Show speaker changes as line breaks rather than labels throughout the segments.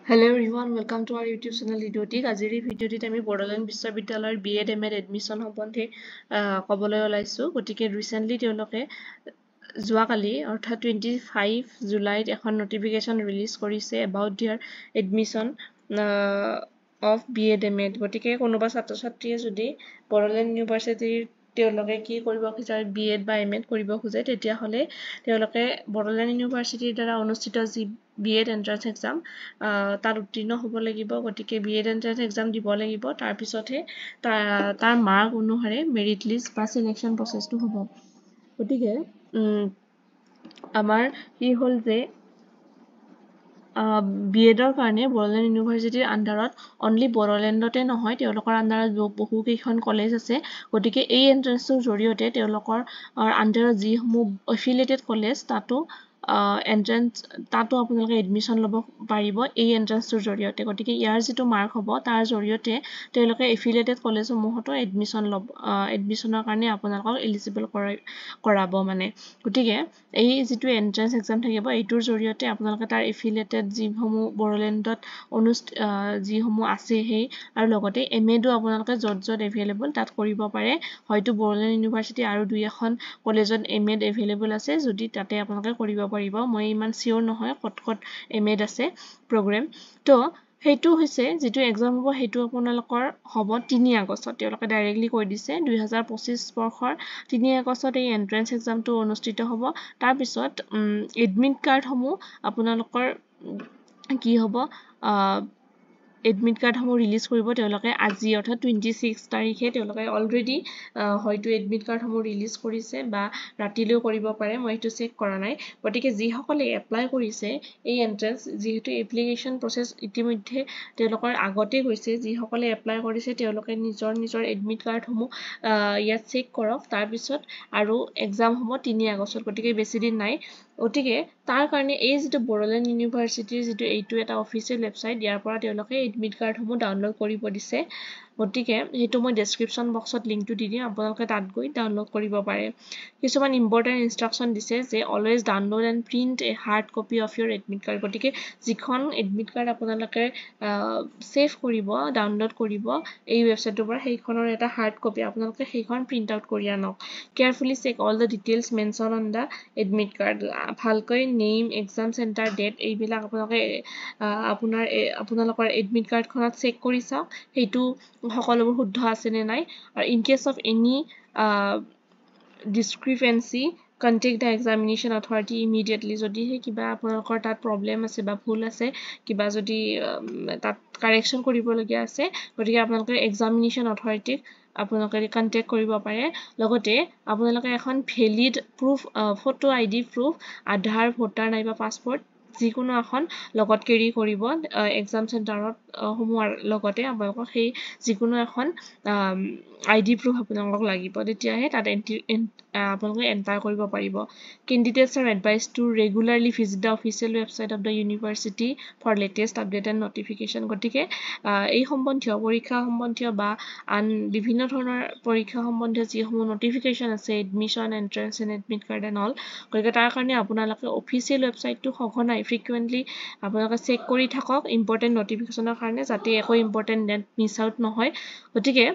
Hello everyone, welcome to our YouTube channel Idotik. Aziri video tit ami Borderland Biswabidyalয়ৰ B.Ed M.Ed admission সম্বন্ধে কবলৈ ওলাইছো গতিকে recently তেওঁলোকে যোৱাকালি অৰ্থাৎ 25 জুলাইত এখন notification release কৰিছে about their admission of B.Ed M.Ed গতিকে কোনোবা ছাত্ৰ-ছাত্ৰীয়ে যদি Borderland University তেওঁলোকে কি কৰিব খোজে B.Ed বা M.Ed কৰিব খোজে তেতিয়া হলে তেওঁলোকে Borderland University দ্বাৰা অনুষ্ঠিত যি B.Ed entrance exam তাৰ উত্তীৰ্ণ হ'ব লাগিব গতিকে B.Ed entrance exam দিব লাগিব তাৰ পিছতহে তাৰ মাৰ্ক অনুসাৰে মেৰিট লিষ্ট বা সিলেকশন প্ৰসেসটো হ'ব গতিকে আমাৰ কি হ'ল যে B.Ed ৰ কাৰণে Borderland University আন্ডাৰত only Borderlandতে নহয় তেওঁলোকৰ আন্ডাৰত বহু কেইখন কলেজ আছে গতিকে এই এন্ট্ৰেন্সৰ জৰিয়তে তেওঁলোকৰ আন্ডাৰত যি সমূহ এফিলিয়েটেড কলেজ তাতো এন্ট্ৰেন্স তাতো আপোনালোকে এডমিশন ল'ব পাৰিব এই এন্ট্ৰেন্সৰ জৰিয়তে গতিকে ইয়াৰ যেটো মাৰ্ক হ'ব তাৰ জৰিয়তে তেওঁলোকে এফিলিয়েটেড কলেজসমূহতো এডমিশনৰ কাৰণে আপোনালোকক এলিজিবল কৰাব মানে গতিকে এই যেটো এন্ট্ৰেন্স এক্সাম থাকিব এইটোৰ জৰিয়তে আপোনালোকে তাৰ এফিলিয়েটেড যিসমূহ Borderlandত যিসমূহ আছে সেই আৰু লগতে M.Ed ও আপোনালোকে যত এভেইলেবল তাত কৰিব পাৰে হয়তো Borderland University আৰু দুই এখন কলেজত M.Ed এভেইলেবল আছে যদি তাতে আপোনালোকে কৰিব পাৰিব মই ইমান সিওৰ নহয় কত M.Ed আছে প্ৰগ্ৰাম তো হেতু হৈছে যেটো এক্সাম হ'ব হেতু আপোনালোকৰ হ'ব 3 আগষ্টত তেওঁলোকে ডাইৰেক্টলি কৈ দিছে 2025 বৰ্ষৰ 3 আগষ্টত এই এন্ট্ৰেন্স এক্সামটো অনুষ্ঠিত হ'ব তাৰ পিছত এডমিট কাৰ্ড সমূহ আপোনালোকৰ কি হ'ব এডমিট কাৰ্ড সমূহ ৰিলিজ কৰিব তেওঁলোকে আজি অৰ্থাৎ 26 তাৰিখে তেওঁলোকে অলৰেডি হয়তো এডমিট কাৰ্ড সমূহ ৰিলিজ কৰিছে বা ৰাতিলৈও কৰিব পাৰে মই এটো চেক কৰা নাই গতিকে যি সকলে এপ্লাই কৰিছে এই এন্ট্ৰেন্স যেহেতু এপ্লিকেশন প্ৰসেস ইতিমধ্যে তেওঁলোকৰ আগতে গৈছে যি সকলে এপ্লাই কৰিছে তেওঁলোকে নিজৰ এডমিট কাৰ্ড সমূহ ইয়াত চেক কৰক তাৰ পিছত আৰু এক্সাম হ'ব 3 আগষ্টত গতিকে বেছি দিন নাই গতিকে তাৰ কাৰণে এই যেটো Borderland University যেটো এইটো এটা অফিচিয়েল ওয়েবসাইট ইয়াৰ পৰা তেওঁলোকে এডমিট কাৰ্ড সমূহ ডাউনলোড কৰিব দিছে গতিকে হেতু মই ডেসক্ৰিপচন বক্সত লিংকটো দি দিম আপোনালোকে তাত গৈ ডাউনলোড কৰিব পাৰে কিছুমান ইম্পৰ্টেন্ট ইনস্ট্ৰাকচন দিছে যে always download and print a hard copy of your admit card গতিকে যিখন এডমিট কাৰ্ড আপোনালোকে সেভ কৰিব ডাউনলোড কৰিব এই ওয়েবসাইটৰ পৰা সেইখনৰ এটা হাৰ্ড কপি আপোনালোকে সেইখন প্ৰিন্ট আউট কৰি আনক carefully check all the details mention on the admit card ভালকৈ নেম এক্সাম সেন্টাৰ ডেট এইবিলাক আপোনালোকে আপোনালোকৰ এডমিট কাৰ্ডখনত চেক কৰি চাওক হেতু সকলোবোৰ শুদ্ধ আছে নে নাই আৰু in case of any discrepancy contact the examination authority immediately যদি হে কিবা আপোনালোকৰ তাত প্ৰবলেম আছে বা ভুল আছে কিবা যদি তাত কাৰেকচন কৰিবলগীয়া আছে গতিকে আপোনালোকে examination authority আপোনালোকে কন্টাক্ট কৰিব পাৰে লগতে আপোনালোকে এখন valid proof photo ID proof Aadhaar voter নাইবা পাসপোৰ্ট যিকোনো এখন লগত কেৰি কৰিব এক্সাম সেন্টাৰত সমূহৰ লগতে আপোনালোকক সেই যিকোনো এখন আইডি প্ৰুফ আপোনালোকক লাগিব তেতিয়াহে তাত আপোনালোকে এন্টাৰ কৰিব পাৰিব candidates are advised to regularly visit the official website of the university for latest update and notification গতিকে এই সম্বন্ধীয় পৰীক্ষা সম্বন্ধীয় বা আন বিভিন্ন ধৰণৰ পৰীক্ষা সম্বন্ধীয় যিসমূহ notification আছে admission entrance and admit card and all গতিকে তাৰ কাৰণে আপোনালোকে অফিচিয়েল ওয়েবসাইটটো সঘনাই frequently আপোনালোকে চেক কৰি থাকক ইম্পৰ্টেন্ট নোটিফিকেশনৰ কাৰণে যাতে একো ইম্পৰ্টেন্ট ডেট মিস আউট নহয় গতিকে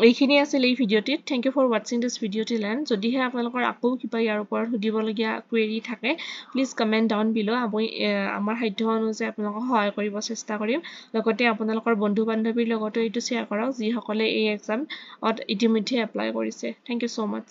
এইখিনি আছিল এই ভিডিওটিত thank you for watching this video till end যদিহে আপোনালোকৰ আকৌ কিবা ইয়াৰ ওপৰত সুধিবলগীয়া কোৱেৰি থাকে প্লিজ কমেন্ট ডাউন বিলো আমি আমাৰ সাধ্য অনুযায়ী আপোনালোকক সহায় কৰিব চেষ্টা কৰিম লগতে আপোনালোকৰ বন্ধু বান্ধৱীৰ লগতো এইটো শেয়াৰ কৰক যি সকলে এই এক্সাম ইতিমধ্যে এপ্লাই কৰিছে থ্যাংক ইউ সো মাচ